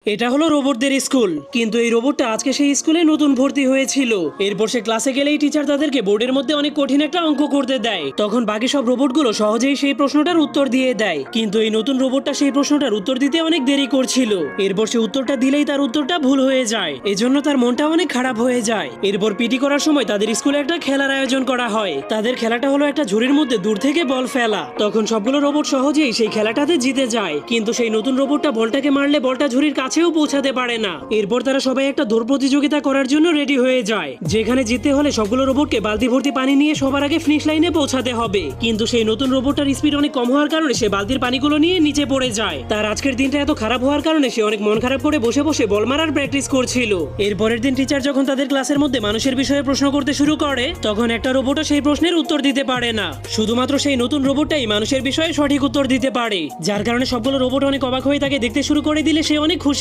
এটা হলো রোবটদের স্কুল, কিন্তু এই রোবটটা আজকে সেই স্কুলে নতুন ভর্তি হয়েছিল। এরপর সে ক্লাসে গেলেই টিচার তাদেরকে বোর্ডের মধ্যে অনেক কঠিন একটা অঙ্ক করতে দেয়। তখন বাকি সব রোবটগুলো সহজেই সেই প্রশ্নটার উত্তর দিয়ে দেয়, কিন্তু এই নতুন রোবটটা সেই প্রশ্নটার উত্তর দিতে অনেক দেরি করছিল। এরপর সে উত্তরটা দিলেই তার উত্তরটা ভুল হয়ে যায়, এজন্য তার মনটা অনেক খারাপ হয়ে যায়। এরপর পিটি করার সময় তাদের স্কুলে একটা খেলার আয়োজন করা হয়। তাদের খেলাটা হলো একটা ঝুড়ির মধ্যে দূর থেকে বল ফেলা। তখন সবগুলো রোবট সহজেই সেই খেলাটাতে জিতে যায়, কিন্তু সেই নতুন রোবটটা বলটাকে মারলে বলটা ঝুড়ির কাছেও পৌঁছাতে পারে না। এরপর তারা সবাই একটা দৌড় প্রতিযোগিতা করার জন্য রেডি হয়ে যায়, যেখানে জিততে হলে সবগুলো রোবটকে বালতি ভর্তি পানি নিয়ে সবার আগে ফিনিশ লাইনে পৌঁছাতে হবে। কিন্তু সেই নতুন রোবটটার স্পিড অনেক কম হওয়ার কারণে সে বালতির পানিগুলো নিয়ে নিচে পড়ে যায়। তার আজকের দিনটা এত খারাপ হওয়ার কারণে সে অনেক মন খারাপ করে বসে বসে বল মারার প্র্যাকটিস করছিল। এরপরের দিন টিচার যখন তাদের ক্লাসের মধ্যে মানুষের বিষয়ে প্রশ্ন করতে শুরু করে, তখন একটা রোবটও সেই প্রশ্নের উত্তর দিতে পারে না। শুধুমাত্র সেই নতুন রোবটটাই মানুষের বিষয়ে সঠিক উত্তর দিতে পারে, যার কারণে সবগুলো রোবট অনেক অবাক হয়ে তাকে দেখতে শুরু করে দিলে সে অনেক খুশি